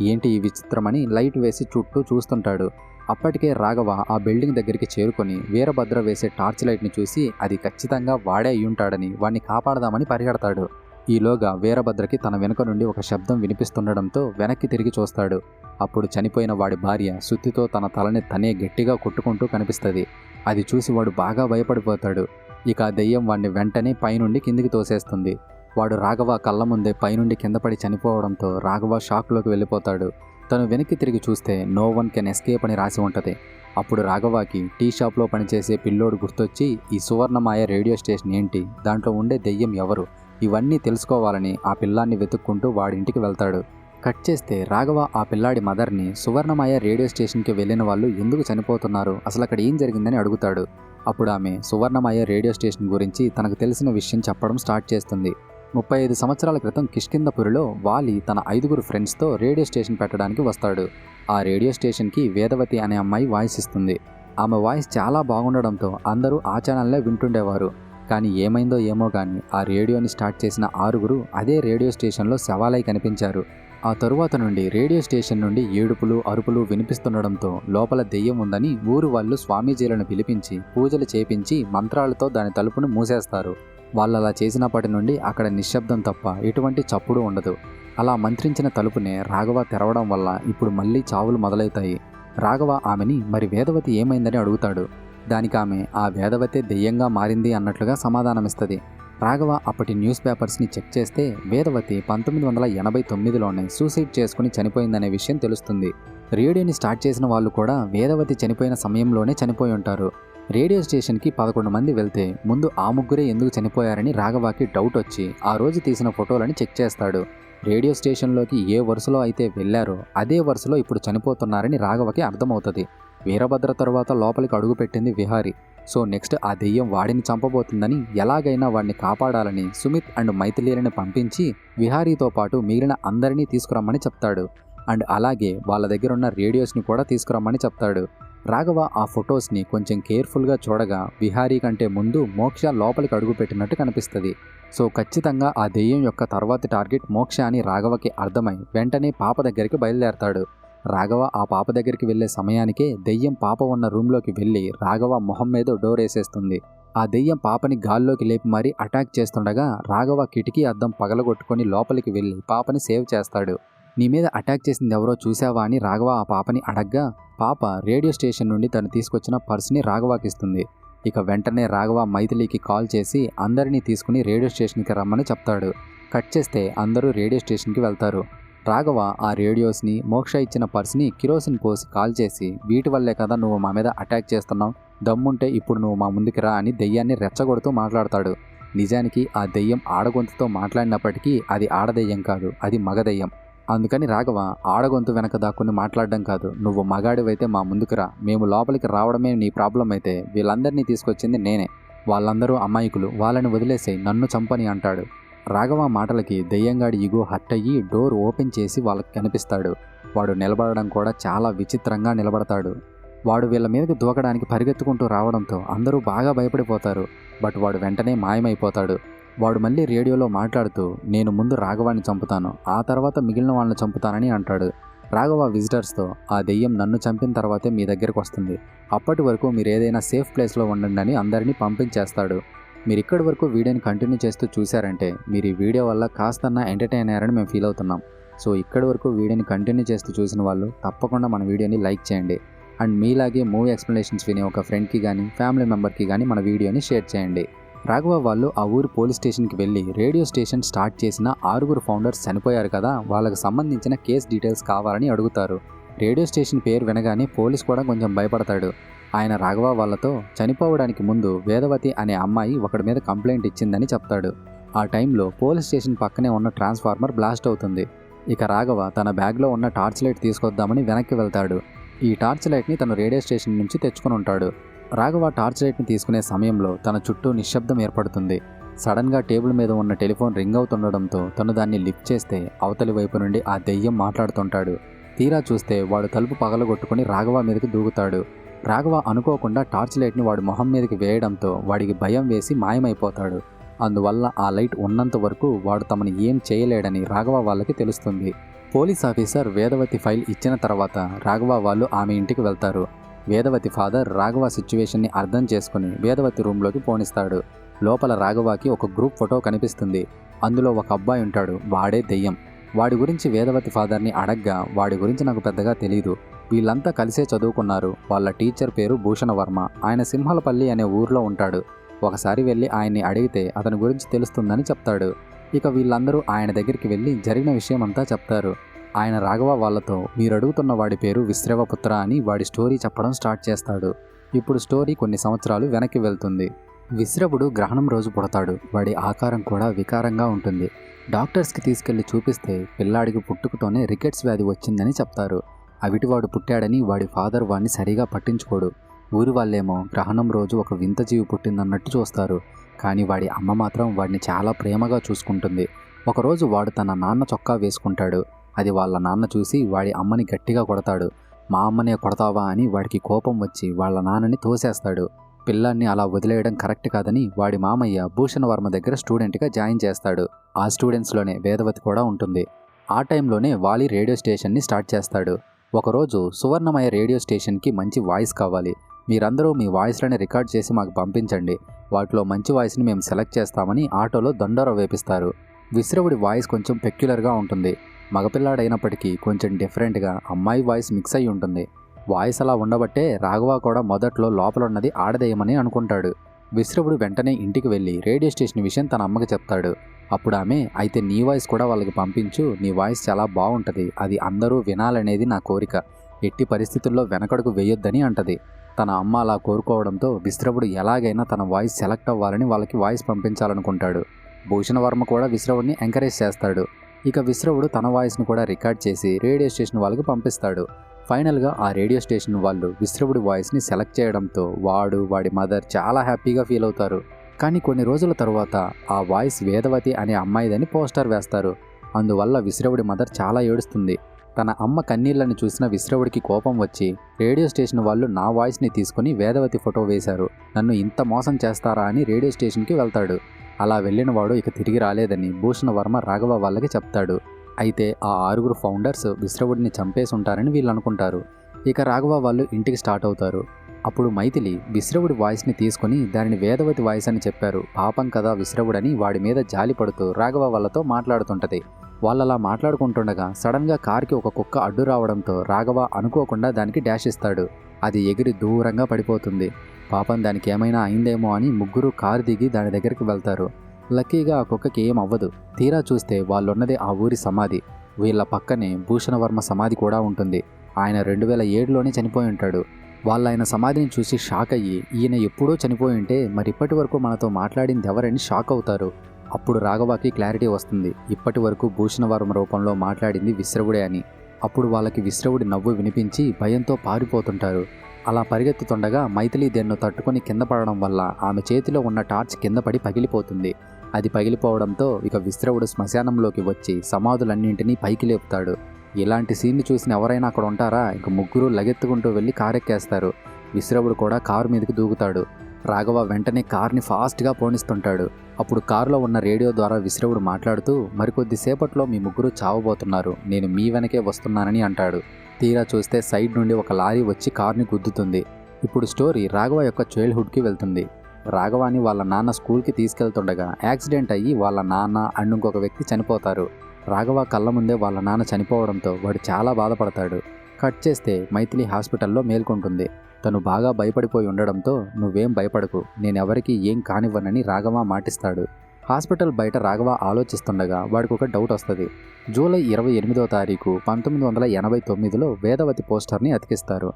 ఏంటి ఈ విచిత్రమని లైట్ వేసి చుట్టూ చూస్తుంటాడు. అప్పటికే రాఘవ ఆ బిల్డింగ్ దగ్గరికి చేరుకొని వీరభద్ర వేసే టార్చ్ లైట్ని చూసి అది ఖచ్చితంగా వాడే అయ్యుంటాడని వాడిని కాపాడదామని పరిగెడతాడు. ఈలోగా వీరభద్రకి తన వెనుక నుండి ఒక శబ్దం వినిపిస్తుండడంతో వెనక్కి తిరిగి చూస్తాడు. అప్పుడు చనిపోయిన వాడి భార్య సుత్తితో తన తలని తనే గట్టిగా కొట్టుకుంటూ కనిపిస్తుంది. అది చూసి వాడు బాగా భయపడిపోతాడు. ఇక ఆ దెయ్యం వాడిని వెంటనే పైనుండి కిందికి తోసేస్తుంది. వాడు రాఘవ కళ్ళ ముందే పైనుండి కిందపడి చనిపోవడంతో రాఘవ షాక్లోకి వెళ్ళిపోతాడు. తను వెనక్కి తిరిగి చూస్తే నో వన్ కెన్ ఎస్కేప్ అని రాసి ఉంటుంది. అప్పుడు రాఘవకి టీ షాప్లో పనిచేసే పిల్లోడు గుర్తొచ్చి ఈ సువర్ణమాయ రేడియో స్టేషన్ ఏంటి, దాంట్లో ఉండే దెయ్యం ఎవరు, ఇవన్నీ తెలుసుకోవాలని ఆ పిల్లాన్ని వెతుక్కుంటూ వాడింటికి వెళ్తాడు. కట్ చేస్తే రాఘవ ఆ పిల్లాడి మదర్ని సువర్ణమాయ రేడియో స్టేషన్కి వెళ్ళిన వాళ్ళు ఎందుకు చనిపోతున్నారు, అసలు అక్కడ ఏం జరిగిందని అడుగుతాడు. అప్పుడు ఆమె సువర్ణమాయ రేడియో స్టేషన్ గురించి తనకు తెలిసిన విషయం చెప్పడం స్టార్ట్ చేస్తుంది. 35 సంవత్సరాల క్రితం కిష్కింధపురిలో వాలి తన 5 ఫ్రెండ్స్తో రేడియో స్టేషన్ పెట్టడానికి వస్తాడు. ఆ రేడియో స్టేషన్కి వేదవతి అనే అమ్మాయి వాయిస్ ఇస్తుంది. ఆమె వాయిస్ చాలా బాగుండడంతో అందరూ ఆ ఛానల్లే వింటుండేవారు. కానీ ఏమైందో ఏమో కానీ ఆ రేడియోని స్టార్ట్ చేసిన 6 అదే రేడియో స్టేషన్లో శవాలై కనిపించారు. ఆ తరువాత నుండి రేడియో స్టేషన్ నుండి ఏడుపులు అరుపులు వినిపిస్తుండడంతో లోపల దెయ్యం ఉందని ఊరు వాళ్ళు స్వామీజీలను పిలిపించి పూజలు చేపించి మంత్రాలతో దాని తలుపును మూసేస్తారు. వాళ్ళలా చేసినప్పటి నుండి అక్కడ నిశ్శబ్దం తప్ప ఎటువంటి చప్పుడు ఉండదు. అలా మంత్రించిన తలుపునే రాఘవ తెరవడం వల్ల ఇప్పుడు మళ్ళీ చావులు మొదలవుతాయి. రాఘవ ఆమెని మరి వేదవతి ఏమైందని అడుగుతాడు. దానికి ఆమె ఆ వేదవతే దెయ్యంగా మారింది అన్నట్లుగా సమాధానమిస్తుంది. రాఘవ అప్పటి న్యూస్ పేపర్స్ని చెక్ చేస్తే వేదవతి 1989లోనే సూసైడ్ చేసుకుని చనిపోయిందనే విషయం తెలుస్తుంది. రేడియోని స్టార్ట్ చేసిన వాళ్ళు కూడా వేదవతి చనిపోయిన సమయంలోనే చనిపోయి ఉంటారు. రేడియో స్టేషన్కి 11 మంది వెళ్తే ముందు ఆ ముగ్గురే ఎందుకు చనిపోయారని రాఘవకి డౌట్ వచ్చి ఆ రోజు తీసిన ఫోటోలని చెక్ చేస్తాడు. రేడియో స్టేషన్లోకి ఏ వరుసలో అయితే వెళ్లారో అదే వరుసలో ఇప్పుడు చనిపోతున్నారని రాఘవకి అర్థమవుతుంది. వీరభద్ర తరువాత లోపలికి అడుగుపెట్టింది విహారీ. సో నెక్స్ట్ ఆ దెయ్యం వాడిని చంపబోతుందని ఎలాగైనా వాడిని కాపాడాలని సుమిత్ అండ్ మైథిలీలను పంపించి విహారీతో పాటు మిగిలిన అందరినీ తీసుకురమ్మని చెప్తాడు. అండ్ అలాగే వాళ్ళ దగ్గర ఉన్న రేడియోస్ని కూడా తీసుకురమ్మని చెప్తాడు. రాఘవ ఆ ఫొటోస్ని కొంచెం కేర్ఫుల్గా చూడగా విహారీ కంటే ముందు మోక్ష లోపలికి అడుగుపెట్టినట్టు కనిపిస్తుంది. సో ఖచ్చితంగా ఆ దెయ్యం యొక్క తర్వాతి టార్గెట్ మోక్ష అని రాఘవకి అర్థమై వెంటనే పాప దగ్గరికి బయలుదేరతాడు. రాఘవ ఆ పాప దగ్గరికి వెళ్లే సమయానికే దెయ్యం పాప ఉన్న రూమ్లోకి వెళ్ళి రాఘవ మొహం మీద డోర్ వేసేస్తుంది. ఆ దెయ్యం పాపని గాల్లోకి లేపి మరీ అటాక్ చేస్తుండగా రాఘవ కిటికీ అద్దం పగలగొట్టుకొని లోపలికి వెళ్ళి పాపని సేవ్ చేస్తాడు. నీ మీద అటాక్ చేసింది ఎవరో చూసావా అని రాఘవ ఆ పాపని అడగ్గా పాప రేడియో స్టేషన్ నుండి తను తీసుకొచ్చిన పర్స్ని రాఘవకి ఇస్తుంది. ఇక వెంటనే రాఘవ మైథిలికి కాల్ చేసి అందరినీ తీసుకుని రేడియో స్టేషన్కి రమ్మని చెప్తాడు. కట్ చేస్తే అందరూ రేడియో స్టేషన్కి వెళ్తారు. రాఘవ ఆ రేడియోస్ని మోక్ష ఇచ్చిన పర్స్ని కిరోసిన్ పోసి కాల్ చేసి వీటి వల్లే కదా నువ్వు మా మీద అటాక్ చేస్తున్నావు, దమ్ముంటే ఇప్పుడు నువ్వు మా ముందుకు రా అని దెయ్యాన్ని రెచ్చగొడుతూ మాట్లాడతాడు. నిజానికి ఆ దెయ్యం ఆడగొంతుతో మాట్లాడినప్పటికీ అది ఆడదెయ్యం కాదు, అది మగదెయ్యం. అందుకని రాఘవ ఆడగొంతు వెనక దాక్కుని మాట్లాడడం కాదు, నువ్వు మగాడివైతే మా ముందుకు రా, మేము లోపలికి రావడమే నీ ప్రాబ్లం అయితే వీళ్ళందరినీ తీసుకొచ్చింది నేనే, వాళ్ళందరూ అమాయకులు, వాళ్ళని వదిలేసి నన్ను చంపని అంటాడు. రాఘవ మాటలకి దెయ్యంగాడి ఇగో హర్ట్ అయ్యి డోర్ ఓపెన్ చేసి వాళ్ళకి కనిపిస్తాడు. వాడు నిలబడడం కూడా చాలా విచిత్రంగా నిలబడతాడు. వాడు వీళ్ళ మీదకి దూకడానికి పరిగెత్తుకుంటూ రావడంతో అందరూ బాగా భయపడిపోతారు. బట్ వాడు వెంటనే మాయమైపోతాడు. వాడు మళ్ళీ రేడియోలో మాట్లాడుతూ నేను ముందు రాఘవాన్ని చంపుతాను, ఆ తర్వాత మిగిలిన వాళ్ళని చంపుతానని అంటాడు. రాఘవ విజిటర్స్తో ఆ దెయ్యం నన్ను చంపిన తర్వాతే మీ దగ్గరికి వస్తుంది, అప్పటి వరకు మీరు ఏదైనా సేఫ్ ప్లేస్లో ఉండండి అని అందరినీ పంపించేస్తాడు. మీరు ఇక్కడి వరకు వీడియోని కంటిన్యూ చేస్తూ చూశారంటే మీరు ఈ వీడియో వల్ల కాస్తన్నా ఎంటర్టైన్ అయ్యారని మేము ఫీల్ అవుతున్నాం. సో ఇక్కడి వరకు వీడియోని కంటిన్యూ చేస్తూ చూసిన వాళ్ళు తప్పకుండా మన వీడియోని లైక్ చేయండి. అండ్ మీలాగే మూవీ ఎక్స్ప్లెనేషన్స్ వినే ఒక ఫ్రెండ్కి కానీ ఫ్యామిలీ మెంబర్కి కానీ మన వీడియోని షేర్ చేయండి. రాఘవ వాళ్ళు ఆ ఊరు పోలీస్ స్టేషన్కి వెళ్ళి రేడియో స్టేషన్ స్టార్ట్ చేసిన 6 ఫౌండర్స్ చనిపోయారు కదా, వాళ్ళకి సంబంధించిన కేస్ డీటెయిల్స్ కావాలని అడుగుతారు. రేడియో స్టేషన్ పేరు వినగానే పోలీస్ కూడా కొంచెం భయపడతాడు. ఆయన రాఘవ వాళ్ళతో చనిపోవడానికి ముందు వేదవతి అనే అమ్మాయి ఒకడి మీద కంప్లైంట్ ఇచ్చిందని చెప్తాడు. ఆ టైంలో పోలీస్ స్టేషన్ పక్కనే ఉన్న ట్రాన్స్ఫార్మర్ బ్లాస్ట్ అవుతుంది. ఇక రాఘవ తన బ్యాగ్లో ఉన్న టార్చ్ లైట్ తీసుకొద్దామని వెనక్కి వెళ్తాడు. ఈ టార్చ్ లైట్ని తను రేడియో స్టేషన్ నుంచి తెచ్చుకుని ఉంటాడు. రాఘవ టార్చ్ లైట్ని తీసుకునే సమయంలో తన చుట్టూ నిశ్శబ్దం ఏర్పడుతుంది. సడన్గా టేబుల్ మీద ఉన్న టెలిఫోన్ రింగ్ అవుతుండడంతో తను దాన్ని లిఫ్ట్ చేస్తే అవతలి వైపు నుండి ఆ దెయ్యం మాట్లాడుతుంటాడు. తీరా చూస్తే వాడు తలుపు పగలగొట్టుకుని రాఘవ మీదకి దూకుతాడు. రాఘవ అనుకోకుండా టార్చ్ లైట్ని వాడి మొహం మీదకి వేయడంతో వాడికి భయం వేసి మాయమైపోతాడు. అందువల్ల ఆ లైట్ ఉన్నంత వరకు వాడు తమని ఏం చేయలేడని రాఘవ వాళ్ళకి తెలుస్తుంది. పోలీస్ ఆఫీసర్ వేదవతి ఫైల్ ఇచ్చిన తర్వాత రాఘవ వాళ్ళు ఆమె ఇంటికి వెళ్తారు. వేదవతి ఫాదర్ రాఘవ సిచ్యువేషన్ని అర్థం చేసుకుని వేదవతి రూమ్లోకి పోనిస్తాడు. లోపల రాఘవకి ఒక గ్రూప్ ఫోటో కనిపిస్తుంది. అందులో ఒక అబ్బాయి ఉంటాడు, వాడే దెయ్యం. వాడి గురించి వేదవతి ఫాదర్ని అడగ్గా వాడి గురించి నాకు పెద్దగా తెలీదు, వీళ్ళంతా కలిసే చదువుకున్నారు, వాళ్ళ టీచర్ పేరు భూషణ వర్మ, ఆయన సింహలపల్లి అనే ఊర్లో ఉంటాడు, ఒకసారి వెళ్ళి ఆయన్ని అడిగితే అతని గురించి తెలుస్తుందని చెప్తాడు. ఇక వీళ్ళందరూ ఆయన దగ్గరికి వెళ్ళి జరిగిన విషయమంతా చెప్తారు. ఆయన రాఘవ వాళ్ళతో మీరు అడుగుతున్న వాడి పేరు విశ్రవపుత్ర అని వాడి స్టోరీ చెప్పడం స్టార్ట్ చేస్తాడు. ఇప్పుడు స్టోరీ కొన్ని సంవత్సరాలు వెనక్కి వెళ్తుంది. విశ్రవుడు గ్రహణం రోజు పుడతాడు. వాడి ఆకారం కూడా వికారంగా ఉంటుంది. డాక్టర్స్కి తీసుకెళ్లి చూపిస్తే పిల్లాడికి పుట్టుకతోనే రికెట్స్ వ్యాధి వచ్చిందని చెప్తారు. అవిటివాడు పుట్టాడని వాడి ఫాదర్ వాడిని సరిగా పట్టించుకోడు. ఊరి వాళ్ళేమో గ్రహణం రోజు ఒక వింత జీవి పుట్టిందన్నట్టు చూస్తారు. కానీ వాడి అమ్మ మాత్రం వాడిని చాలా ప్రేమగా చూసుకుంటుంది. ఒకరోజు వాడు తన నాన్న చొక్కా వేసుకుంటాడు. అది వాళ్ళ నాన్న చూసి వాడి అమ్మని గట్టిగా కొడతాడు. మా అమ్మనే కొడతావా అని వాడికి కోపం వచ్చి వాళ్ళ నాన్నని తోసేస్తాడు. పిల్లాన్ని అలా వదిలేయడం కరెక్ట్ కాదని వాడి మామయ్య భూషణ వర్మ దగ్గర స్టూడెంట్గా జాయిన్ చేస్తాడు. ఆ స్టూడెంట్స్లోనే వేదవతి కూడా ఉంటుంది. ఆ టైంలోనే వాలి రేడియో స్టేషన్ని స్టార్ట్ చేస్తాడు. ఒకరోజు సువర్ణమయ రేడియో స్టేషన్కి మంచి వాయిస్ కావాలి, మీరందరూ మీ వాయిస్లని రికార్డ్ చేసి మాకు పంపించండి, వాటిలో మంచి వాయిస్ని మేము సెలెక్ట్ చేస్తామని ఆటోలో దండోరా వేపిస్తారు. విశ్రవుడి వాయిస్ కొంచెం పెక్యులర్గా ఉంటుంది. మగపిల్లాడైనప్పటికీ కొంచెం డిఫరెంట్గా అమ్మాయి వాయిస్ మిక్స్ అయి ఉంటుంది. వాయిస్ అలా ఉండబట్టే రాఘవ కూడా మొదట్లో లోపల ఉన్నది ఆడదేయమని అనుకుంటాడు. విశ్రవుడు వెంటనే ఇంటికి వెళ్ళి రేడియో స్టేషన్ విషయం తన అమ్మకి చెప్తాడు. అప్పుడు ఆమె అయితే నీ వాయిస్ కూడా వాళ్ళకి పంపించు, నీ వాయిస్ చాలా బాగుంటుంది, అది అందరూ వినాలనేది నా కోరిక, ఎట్టి పరిస్థితుల్లో వెనకడుగు వేయొద్దని అంటది. తన అమ్మ అలా కోరుకోవడంతో విశ్రవుడు ఎలాగైనా తన వాయిస్ సెలెక్ట్ అవ్వాలని వాళ్ళకి వాయిస్ పంపించాలనుకుంటాడు. భూషణ వర్మ కూడా విశ్రవుడిని ఎంకరేజ్ చేస్తాడు. ఇక విశ్రవుడు తన వాయిస్ను కూడా రికార్డ్ చేసి రేడియో స్టేషన్ వాళ్ళకి పంపిస్తాడు. ఫైనల్గా ఆ రేడియో స్టేషన్ వాళ్ళు విశ్రవుడి వాయిస్ని సెలెక్ట్ చేయడంతో వాడి మదర్ చాలా హ్యాపీగా ఫీల్ అవుతారు. కానీ కొన్ని రోజుల తరువాత ఆ వాయిస్ వేదవతి అనే అమ్మాయిదని పోస్టర్ వేస్తారు. అందువల్ల విశ్రవుడి మదర్ చాలా ఏడుస్తుంది. తన అమ్మ కన్నీళ్ళని చూసిన విశ్రవుడికి కోపం వచ్చి రేడియో స్టేషన్ వాళ్ళు నా వాయిస్ని తీసుకుని వేదవతి ఫోటో వేశారు, నన్ను ఇంత మోసం చేస్తారా అని రేడియో స్టేషన్కి వెళ్తాడు. అలా వెళ్ళిన వాడు ఇక తిరిగి రాలేదని భూషణ వర్మ రాఘవ వాళ్ళకి చెప్తాడు. అయితే ఆ 6 ఫౌండర్స్ విశ్రవుడిని చంపేసి ఉంటారని వీళ్ళు అనుకుంటారు. ఇక రాఘవ వాళ్ళు ఇంటికి స్టార్ట్ అవుతారు. అప్పుడు మైథిలి విశ్రవుడి వాయిస్ని తీసుకుని దానిని వేదవతి వాయిస్ అని చెప్పారు, పాపం కదా విశ్రవుడని వాడి మీద జాలి పడుతూ రాఘవ వాళ్ళతో మాట్లాడుతుంటది. వాళ్ళలా మాట్లాడుకుంటుండగా సడన్గా కార్కి ఒక కుక్క అడ్డు రావడంతో రాఘవ అనుకోకుండా దానికి డాష్ ఇస్తాడు. అది ఎగిరి దూరంగా పడిపోతుంది. పాపం దానికి ఏమైనా అయిందేమో అని ముగ్గురు కారు దిగి దాని దగ్గరికి వెళ్తారు. లక్కీగా ఆ కుక్కకి ఏం అవ్వదు. తీరా చూస్తే వాళ్ళున్నదే ఆ ఊరి సమాధి. వీళ్ళ పక్కనే భూషణ వర్మ సమాధి కూడా ఉంటుంది. ఆయన 2007లోనే చనిపోయి ఉంటాడు. వాళ్ళాయన సమాధిని చూసి షాక్ అయ్యి ఈయన ఎప్పుడూ చనిపోయి ఉంటే మరి ఇప్పటి వరకు మనతో మాట్లాడింది ఎవరని షాక్ అవుతారు. అప్పుడు రాఘవకి క్లారిటీ వస్తుంది, ఇప్పటి వరకు భూషణ వర్మ రూపంలో మాట్లాడింది విశ్రవుడే అని. అప్పుడు వాళ్ళకి విశ్రవుడి నవ్వు వినిపించి భయంతో పారిపోతుంటారు. అలా పరిగెత్తుతుండగా మైథిలి దేన్నో తట్టుకొని కింద పడడం వల్ల ఆమె చేతిలో ఉన్న టార్చ్ కింద పడి పగిలిపోతుంది. అది పగిలిపోవడంతో ఇక విశ్రవుడు శ్మశానంలోకి వచ్చి సమాధులన్నింటినీ పైకి లేపుతాడు. ఇలాంటి సీన్ని చూసిన ఎవరైనా అక్కడ ఉంటారా? ఇంక ముగ్గురు లగెత్తుకుంటూ వెళ్ళి కారెక్కేస్తారు. విశ్రవుడు కూడా కారు మీదకి దూకుతాడు. రాఘవ వెంటనే కార్ని ఫాస్ట్గా పోనిస్తుంటాడు. అప్పుడు కారులో ఉన్న రేడియో ద్వారా విశ్రవుడు మాట్లాడుతూ, మరికొద్దిసేపట్లో మీ ముగ్గురు చావబోతున్నారు, నేను మీ వెనకే వస్తున్నానని అంటాడు. తీరా చూస్తే సైడ్ నుండి ఒక లారీ వచ్చి కార్ని గుద్దుతుంది. ఇప్పుడు స్టోరీ రాఘవ యొక్క చైల్డ్హుడ్కి వెళ్తుంది. రాఘవాని వాళ్ళ నాన్న స్కూల్కి తీసుకెళ్తుండగా యాక్సిడెంట్ అయ్యి వాళ్ళ నాన్న అండ్ ఇంకొక వ్యక్తి చనిపోతారు. రాఘవ కళ్ళ ముందే వాళ్ళ నాన్న చనిపోవడంతో వాడు చాలా బాధపడతాడు. కట్ చేస్తే మైథిలి హాస్పిటల్లో మేల్కొంటుంది. తను బాగా భయపడిపోయి ఉండడంతో, నువ్వేం భయపడకు, నేనెవరికి ఏం కానివ్వనని రాఘవ మాటిస్తాడు. హాస్పిటల్ బయట రాఘవ ఆలోచిస్తుండగా వాడికి ఒక డౌట్ వస్తుంది. జూలై 28వ తారీఖు 1989లో వేదవతి పోస్టర్ని అతికిస్తారు.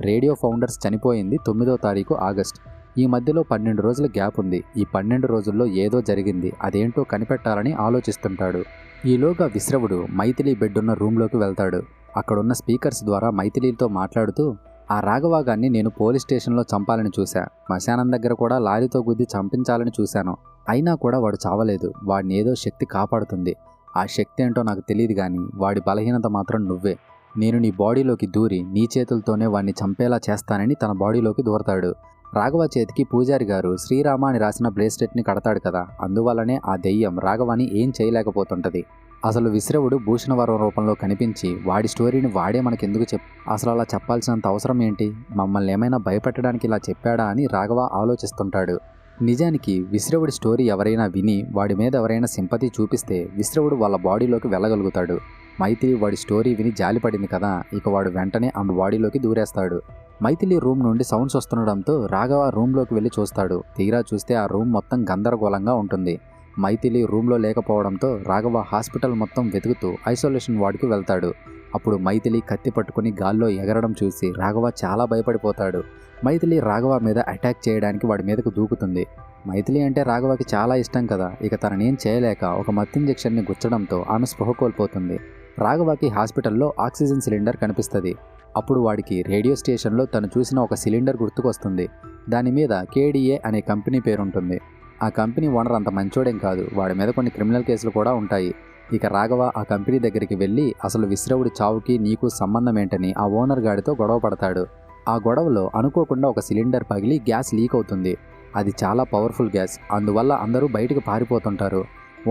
రేడియో ఫౌండర్స్ చనిపోయింది 9వ తారీఖు ఆగస్ట్. ఈ మధ్యలో 12 రోజుల గ్యాప్ ఉంది. ఈ 12 రోజుల్లో ఏదో జరిగింది, అదేంటో కనిపెట్టాలని ఆలోచిస్తుంటాడు. ఈలోగా విశ్రవుడు మైథిలి బెడ్ ఉన్న రూమ్లోకి వెళ్తాడు. అక్కడున్న స్పీకర్స్ ద్వారా మైథిలితో మాట్లాడుతూ, ఆ రాఘవాగాన్ని నేను పోలీస్ స్టేషన్లో చంపాలని చూశా, శ్మశానం దగ్గర కూడా లారీతో గుద్ది చంపించాలని చూశాను. అయినా కూడా వాడు చావలేదు. వాడిని ఏదో శక్తి కాపాడుతుంది. ఆ శక్తి ఏంటో నాకు తెలియదు కానీ వాడి బలహీనత మాత్రం నువ్వే. నేను నీ బాడీలోకి దూరి నీ చేతులతోనే వాడిని చంపేలా చేస్తానని తన బాడీలోకి దూరతాడు. రాఘవ చేతికి పూజారి గారు శ్రీరామ అని రాసిన బ్రేస్లెట్ని కడతాడు కదా, అందువల్లనే ఆ దెయ్యం రాఘవాని ఏం చేయలేకపోతుంటది. అసలు విశ్రవుడు భూషణవరం రూపంలో కనిపించి వాడి స్టోరీని వాడే మనకెందుకు అసలు అలా చెప్పాల్సినంత అవసరం ఏంటి? మమ్మల్ని ఏమైనా భయపెట్టడానికి ఇలా చెప్పాడా అని రాఘవ ఆలోచిస్తుంటాడు. నిజానికి విశ్రవుడి స్టోరీ ఎవరైనా విని వాడి మీద ఎవరైనా సింపతి చూపిస్తే విశ్రవుడు వాళ్ళ బాడీలోకి వెళ్ళగలుగుతాడు. మైథిలి వాడి స్టోరీ విని జాలిపడింది కదా, ఇక వాడు వెంటనే ఆమె బాడీలోకి దూరేస్తాడు. మైథిలి రూమ్ నుండి సౌండ్స్ వస్తుండడంతో రాఘవ రూమ్లోకి వెళ్ళి చూస్తాడు. తీరా చూస్తే ఆ రూమ్ మొత్తం గందరగోళంగా ఉంటుంది. మైథిలి రూమ్లో లేకపోవడంతో రాఘవ హాస్పిటల్ మొత్తం వెతుకుతూ ఐసోలేషన్ వార్డుకి వెళ్తాడు. అప్పుడు మైథిలి కత్తి పట్టుకుని గాల్లో ఎగరడం చూసి రాఘవ చాలా భయపడిపోతాడు. మైథిలి రాఘవ మీద అటాక్ చేయడానికి వాడి మీదకు దూకుతుంది. మైథిలి అంటే రాఘవకి చాలా ఇష్టం కదా, ఇక తననేం చేయలేక ఒక మత్తు ఇంజెక్షన్ని గుచ్చడంతో ఆమె స్పృహ కోల్పోతుంది. రాఘవకి హాస్పిటల్లో ఆక్సిజన్ సిలిండర్ కనిపిస్తుంది. అప్పుడు వాడికి రేడియో స్టేషన్లో తను చూసిన ఒక సిలిండర్ గుర్తుకొస్తుంది. దాని మీద KDA అనే కంపెనీ పేరుంటుంది. ఆ కంపెనీ ఓనర్ అంత మంచోడేం కాదు, వాడి మీద కొన్ని క్రిమినల్ కేసులు కూడా ఉంటాయి. ఇక రాఘవ ఆ కంపెనీ దగ్గరికి వెళ్ళి అసలు విశ్రవుడి చావుకి నీకు సంబంధం ఏంటని ఆ ఓనర్ గాడితో గొడవ పడతాడు. ఆ గొడవలో అనుకోకుండా ఒక సిలిండర్ పగిలి గ్యాస్ లీక్ అవుతుంది. అది చాలా పవర్ఫుల్ గ్యాస్, అందువల్ల అందరూ బయటకు పారిపోతుంటారు.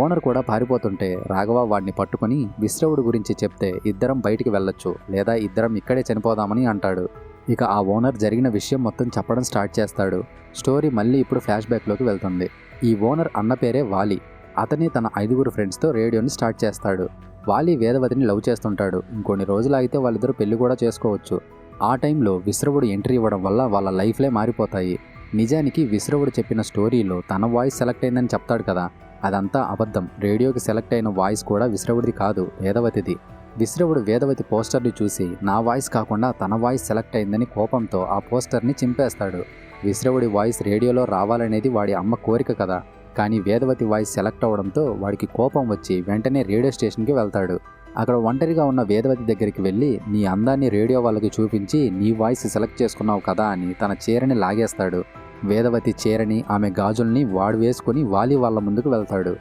ఓనర్ కూడా పారిపోతుంటే రాఘవ వాడిని పట్టుకుని విశ్రవుడి గురించి చెప్తే ఇద్దరం బయటికి వెళ్ళొచ్చు, లేదా ఇద్దరం ఇక్కడే చనిపోదామని అంటాడు. ఇక ఆ ఓనర్ జరిగిన విషయం మొత్తం చెప్పడం స్టార్ట్ చేస్తాడు. స్టోరీ మళ్ళీ ఇప్పుడు ఫ్లాష్ బ్యాక్లోకి వెళ్తుంది. ఈ ఓనర్ అన్న పేరే వాలి. అతని తన 5 ఫ్రెండ్స్తో రేడియోని స్టార్ట్ చేస్తాడు. వాలి వేదవతిని లవ్ చేస్తుంటాడు. ఇంకొన్ని రోజులు అయితే వాళ్ళిద్దరూ పెళ్లి కూడా చేసుకోవచ్చు. ఆ టైంలో విశ్రవుడు ఎంట్రీ ఇవ్వడం వల్ల వాళ్ళ లైఫ్లే మారిపోతాయి. నిజానికి విశ్రవుడు చెప్పిన స్టోరీలో తన వాయిస్ సెలెక్ట్ అయిందని చెప్తాడు కదా, అదంతా అబద్ధం. రేడియోకి సెలెక్ట్ అయిన వాయిస్ కూడా విశ్రవుడిది కాదు, వేదవతిది. విశ్రవుడు వేదవతి పోస్టర్ని చూసి నా వాయిస్ కాకుండా తన వాయిస్ సెలెక్ట్ అయిందని కోపంతో ఆ పోస్టర్ని చింపేస్తాడు. విశ్రవుడి వాయిస్ రేడియోలో రావాలనేది వాడి అమ్మ కోరిక కదా, కానీ వేదవతి వాయిస్ సెలెక్ట్ అవడంతో వాడికి కోపం వచ్చి వెంటనే రేడియో స్టేషన్కి వెళ్తాడు. అక్కడ ఒంటరిగా ఉన్న వేదవతి దగ్గరికి వెళ్ళి నీ అందాన్ని రేడియో వాళ్ళకి చూపించి నీ వాయిస్ సెలెక్ట్ చేసుకున్నావు కదా అని తన చీరని లాగేస్తాడు. వేదవతి చీరని ఆమె గాజుల్ని వాడు వేసుకుని వాలి వాళ్ళ ముందుకు వెళ్తాడు.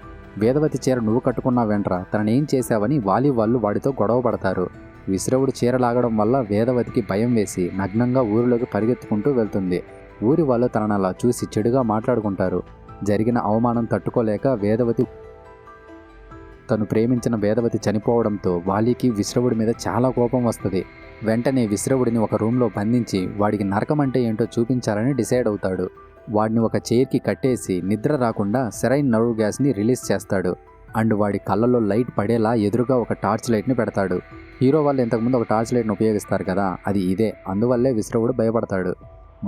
వేదవతి చీర నువ్వు కట్టుకున్నావేంట్రా, తననేం చేశావని వాలి వాళ్ళు వాడితో గొడవ పడతారు. విశ్రవుడు చీర లాగడం వల్ల వేదవతికి భయం వేసి నగ్నంగా ఊరిలోకి పరిగెత్తుకుంటూ వెళ్తుంది. ఊరి వాళ్ళు తనను అలా చూసి చెడుగా మాట్లాడుకుంటారు. జరిగిన అవమానం తట్టుకోలేక తను ప్రేమించిన వేదవతి చనిపోవడంతో వాలికి విశ్రవుడి మీద చాలా కోపం వస్తుంది. వెంటనే విశ్రవుడిని ఒక రూమ్లో బంధించి వాడికి నరకం అంటే ఏంటో చూపించాలని డిసైడ్ అవుతాడు. వాడిని ఒక చైర్కి కట్టేసి నిద్ర రాకుండా సెరైన్ నర్వ్ గ్యాస్ని రిలీజ్ చేస్తాడు. అండ్ వాడి కళ్ళలో లైట్ పడేలా ఎదురుగా ఒక టార్చ్ లైట్ని పెడతాడు. హీరో వాళ్ళు ఇంతకుముందు ఒక టార్చ్ లైట్ని ఉపయోగిస్తారు కదా, అది ఇదే. అందువల్లే విశ్రవుడు భయపడతాడు.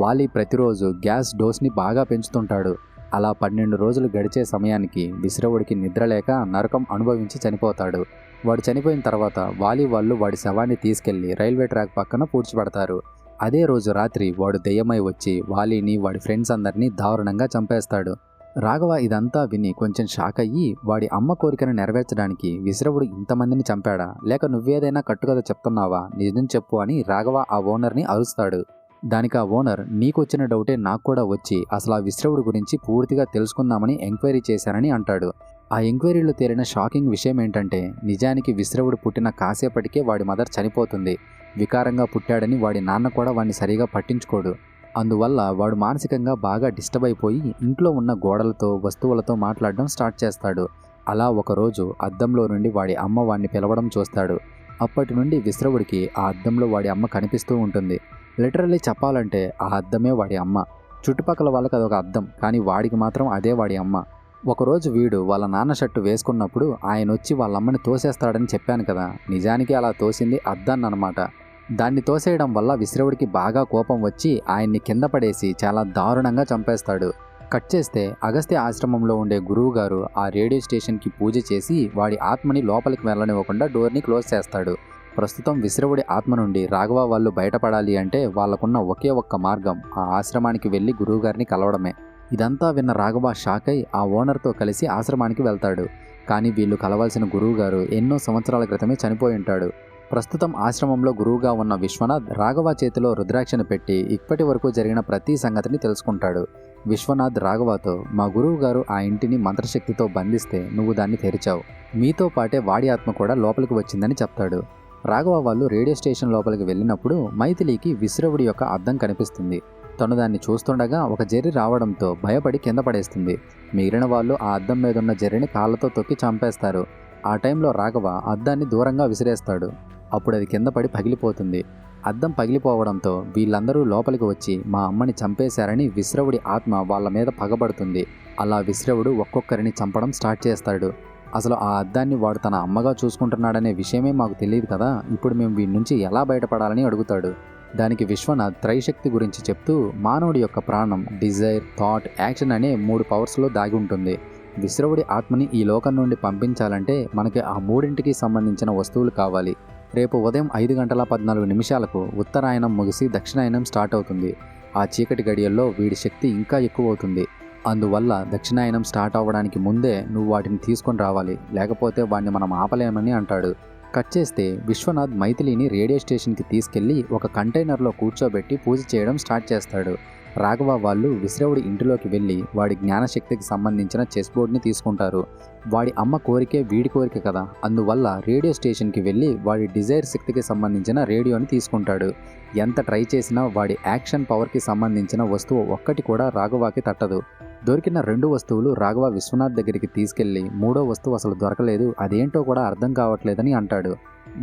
వాలి ప్రతిరోజు గ్యాస్ డోస్ని బాగా పెంచుతుంటాడు. అలా 12 రోజులు గడిచే సమయానికి విశ్రవుడికి నిద్రలేక నరకం అనుభవించి చనిపోతాడు. వాడు చనిపోయిన తర్వాత వాలి వాళ్ళు వాడి శవాన్ని తీసుకెళ్లి రైల్వే ట్రాక్ పక్కన పూడ్చిపెడతారు. అదే రోజు రాత్రి వాడు దెయ్యమై వచ్చి వాలిని వాడి ఫ్రెండ్స్ అందరినీ దారుణంగా చంపేస్తాడు. రాఘవ ఇదంతా విని కొంచెం షాక్ అయ్యి వాడి అమ్మ కోరికను నెరవేర్చడానికి విశ్రవుడు ఇంతమందిని చంపాడా, లేక నువ్వేదైనా కట్టుకథ చెప్తున్నావా, నిజం చెప్పు అని రాఘవ ఆ ఓనర్ని అరుస్తాడు. దానికి ఆ ఓనర్ నీకొచ్చిన డౌటే నాకు కూడా వచ్చి అసలు ఆ విశ్రవుడి గురించి పూర్తిగా తెలుసుకుందామని ఎంక్వైరీ చేశానని అంటాడు. ఆ ఎంక్వైరీలో తేలిన షాకింగ్ విషయం ఏంటంటే నిజానికి విశ్రవుడు పుట్టిన కాసేపటికే వాడి మదర్ చనిపోతుంది. వికారంగా పుట్టాడని వాడి నాన్న కూడా వాడిని సరిగా పట్టించుకోడు. అందువల్ల వాడు మానసికంగా బాగా డిస్టర్బ్ అయిపోయి ఇంట్లో ఉన్న గోడలతో వస్తువులతో మాట్లాడడం స్టార్ట్ చేస్తాడు. అలా ఒకరోజు అద్దంలో నుండి వాడి అమ్మ వాడిని పిలవడం చూస్తాడు. అప్పటి నుండి విశ్రవుడికి ఆ అద్దంలో వాడి అమ్మ కనిపిస్తూ ఉంటుంది. లిటరల్లీ చెప్పాలంటే ఆ అద్దమే వాడి అమ్మ. చుట్టుపక్కల వాళ్ళకి అదొక అద్దం, కానీ వాడికి మాత్రం అదే వాడి అమ్మ. ఒకరోజు వీడు వాళ్ళ నాన్న షర్టు వేసుకున్నప్పుడు ఆయన వచ్చి వాళ్ళ అమ్మని తోసేస్తాడని చెప్పాను కదా, నిజానికి అలా తోసింది అద్దాన్ని అనమాట. దాన్ని తోసేయడం వల్ల విశ్రవుడికి బాగా కోపం వచ్చి ఆయన్ని కింద పడేసి చాలా దారుణంగా చంపేస్తాడు. కట్ చేస్తే అగస్త్య ఆశ్రమంలో ఉండే గురువుగారు ఆ రేడియో స్టేషన్కి పూజ చేసి వాడి ఆత్మని లోపలికి వెళ్ళనివ్వకుండా డోర్ని క్లోజ్ చేస్తాడు. ప్రస్తుతం విశ్రవుడి ఆత్మ నుండి రాఘవ వాళ్ళు బయటపడాలి అంటే వాళ్ళకున్న ఒకే ఒక్క మార్గం ఆ ఆశ్రమానికి వెళ్ళి గురువుగారిని కలవడమే. ఇదంతా విన్న రాఘవ షాక్ అయి ఆ ఓనర్తో కలిసి ఆశ్రమానికి వెళ్తాడు. కానీ వీళ్ళు కలవాల్సిన గురువుగారు ఎన్నో సంవత్సరాల క్రితమే చనిపోయి ఉంటాడు. ప్రస్తుతం ఆశ్రమంలో గురువుగా ఉన్న విశ్వనాథ్ రాఘవ చేతిలో రుద్రాక్షను పెట్టి ఇప్పటి వరకు జరిగిన ప్రతి సంగతిని తెలుసుకుంటాడు. విశ్వనాథ్ రాఘవతో, మా గురువు గారు ఆ ఇంటిని మంత్రశక్తితో బంధిస్తే నువ్వు దాన్ని తెరిచావు, మీతో పాటే వాడి ఆత్మ కూడా లోపలికి వచ్చిందని చెప్తాడు. రాఘవ వాళ్ళు రేడియో స్టేషన్ లోపలికి వెళ్ళినప్పుడు మైథిలికి విశ్రవుడి యొక్క అద్దం కనిపిస్తుంది. తను దాన్ని చూస్తుండగా ఒక జెర్రీ రావడంతో భయపడి కింద పడేస్తుంది. మిగిలిన వాళ్ళు ఆ అద్దం మీద ఉన్న జెర్రీని కాళ్ళతో తొక్కి చంపేస్తారు. ఆ టైంలో రాఘవ అద్దాన్ని దూరంగా విసిరేస్తాడు. అప్పుడు అది కింద పడి పగిలిపోతుంది. అద్దం పగిలిపోవడంతో వీళ్ళందరూ లోపలికి వచ్చి మా అమ్మని చంపేశారని విశ్రవుడి ఆత్మ వాళ్ళ మీద పగబడుతుంది. అలా విశ్రవుడు ఒక్కొక్కరిని చంపడం స్టార్ట్ చేస్తాడు. అసలు ఆ అద్దాన్ని వాడు తన అమ్మగా చూసుకుంటున్నాడనే విషయమే మాకు తెలియదు కదా, ఇప్పుడు మేము వీడి నుంచి ఎలా బయటపడాలని అడుగుతాడు. దానికి విశ్వనాథ్ త్రైశక్తి గురించి చెప్తూ మానవుడి యొక్క ప్రాణం, డిజైర్, థాట్, యాక్షన్ అనే 3 పవర్స్లో దాగి ఉంటుంది. విశ్రవుడి ఆత్మని ఈ లోకం నుండి పంపించాలంటే మనకి ఆ 3ంటికి సంబంధించిన వస్తువులు కావాలి. రేపు ఉదయం 5:14 ఉత్తరాయణం ముగిసి దక్షిణాయనం స్టార్ట్ అవుతుంది. ఆ చీకటి గడియల్లో వీడి శక్తి ఇంకా ఎక్కువ అవుతుంది. అందువల్ల దక్షిణాయనం స్టార్ట్ అవ్వడానికి ముందే నువ్వు వాటిని తీసుకొని రావాలి, లేకపోతే వాడిని మనం ఆపలేమని అంటాడు. కట్ చేస్తే విశ్వనాథ్ మైథిలిని రేడియో స్టేషన్కి తీసుకెళ్లి ఒక కంటైనర్లో కూర్చోబెట్టి పూజ చేయడం స్టార్ట్ చేస్తాడు. రాఘవ వాళ్ళు విశ్రవుడి ఇంటిలోకి వెళ్ళి వాడి జ్ఞానశక్తికి సంబంధించిన చెస్ బోర్డ్ని తీసుకుంటారు. వాడి అమ్మ కోరికే వీడి కోరిక కదా, అందువల్ల రేడియో స్టేషన్కి వెళ్ళి వాడి డిజైర్ శక్తికి సంబంధించిన రేడియోని తీసుకుంటాడు. ఎంత ట్రై చేసినా వాడి యాక్షన్ పవర్కి సంబంధించిన వస్తువు ఒక్కటి కూడా రాఘవకి తట్టదు. దొరికిన 2 వస్తువులు రాఘవ విశ్వనాథ్ దగ్గరికి తీసుకెళ్లి 3వ వస్తువు అసలు దొరకలేదు, అదేంటో కూడా అర్థం కావట్లేదని అంటాడు.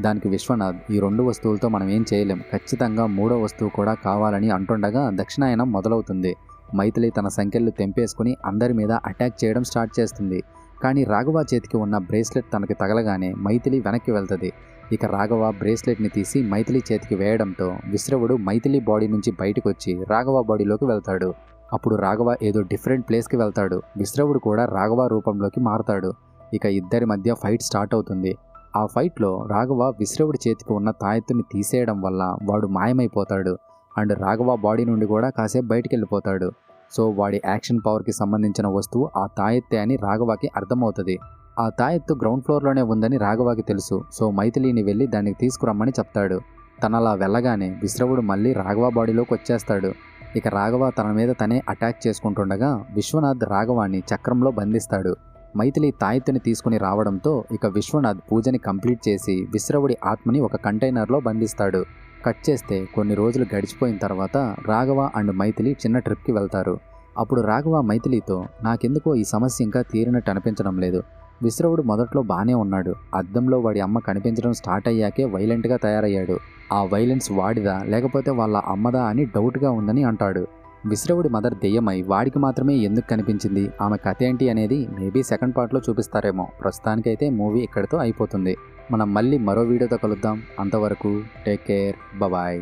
దానికి విశ్వనాథ్, ఈ 2 వస్తువులతో మనం ఏం చేయలేం, ఖచ్చితంగా 3వ వస్తువు కూడా కావాలని అంటుండగా దక్షిణాయనం మొదలవుతుంది. మైథిలి తన సంకెళ్ళు తెంపేసుకుని అందరి మీద అటాక్ చేయడం స్టార్ట్ చేస్తుంది. కానీ రాఘవ చేతికి ఉన్న బ్రేస్లెట్ తనకి తగలగానే మైథిలి వెనక్కి వెళ్తుంది. ఇక రాఘవ బ్రేస్లెట్ని తీసి మైథిలి చేతికి వేయడంతో విశ్రవుడు మైథిలి బాడీ నుంచి బయటకు వచ్చి రాఘవ బాడీలోకి వెళ్తాడు. అప్పుడు రాఘవ ఏదో డిఫరెంట్ ప్లేస్కి వెళ్తాడు. విశ్రవుడు కూడా రాఘవ రూపంలోకి మారుతాడు. ఇక ఇద్దరి మధ్య ఫైట్ స్టార్ట్ అవుతుంది. ఆ ఫైట్లో రాఘవ విశ్రవుడి చేతికి ఉన్న తాయెత్తుని తీసేయడం వల్ల వాడు మాయమైపోతాడు. అండ్ రాఘవ బాడీ నుండి కూడా కాసేపు బయటికి వెళ్ళిపోతాడు. సో వాడి యాక్షన్ పవర్కి సంబంధించిన వస్తువు ఆ తాయెత్తే అని రాఘవకి అర్థమవుతుంది. ఆ తాయెత్తు గ్రౌండ్ ఫ్లోర్లోనే ఉందని రాఘవకి తెలుసు. సో మైథిలిని వెళ్ళి దాన్ని తీసుకురమ్మని చెప్తాడు. తనలా వెళ్ళగానే విశ్రవుడు మళ్ళీ రాఘవ బాడీలోకి వచ్చేస్తాడు. ఇక రాఘవ తన మీద తనే అటాక్ చేసుకుంటుండగా విశ్వనాథ్ రాఘవాన్ని చక్రంలో బంధిస్తాడు. మైథిలి తాయెత్తుని తీసుకుని రావడంతో ఇక విశ్వనాథ్ పూజని కంప్లీట్ చేసి విశ్రవుడి ఆత్మని ఒక కంటైనర్లో బంధిస్తాడు. కట్ చేస్తే కొన్ని రోజులు గడిచిపోయిన తర్వాత రాఘవ అండ్ మైథిలి చిన్న ట్రిప్కి వెళ్తారు. అప్పుడు రాఘవ మైథిలితో, నాకెందుకో ఈ సమస్య ఇంకా తీరినట్టు అనిపించడం లేదు. విశ్రవుడు మొదట్లో బాగానే ఉన్నాడు. అద్దంలో వాడి అమ్మ కనిపించడం స్టార్ట్ అయ్యాకే వైలెంట్గా తయారయ్యాడు. ఆ వైలెన్స్ వాడిదా లేకపోతే వాళ్ళ అమ్మదా అని డౌట్గా ఉందని అంటాడు. విశ్రవుడి మదర్ దెయ్యమై వాడికి మాత్రమే ఎందుకు కనిపించింది, ఆమె కథ ఏంటి అనేది మేబీ సెకండ్ పార్ట్లో చూపిస్తారేమో. ప్రస్తుతానికైతే మూవీ ఇక్కడితో అయిపోతుంది. మనం మళ్ళీ మరో వీడియోతో కలుద్దాం. అంతవరకు టేక్ కేర్, బాయ్.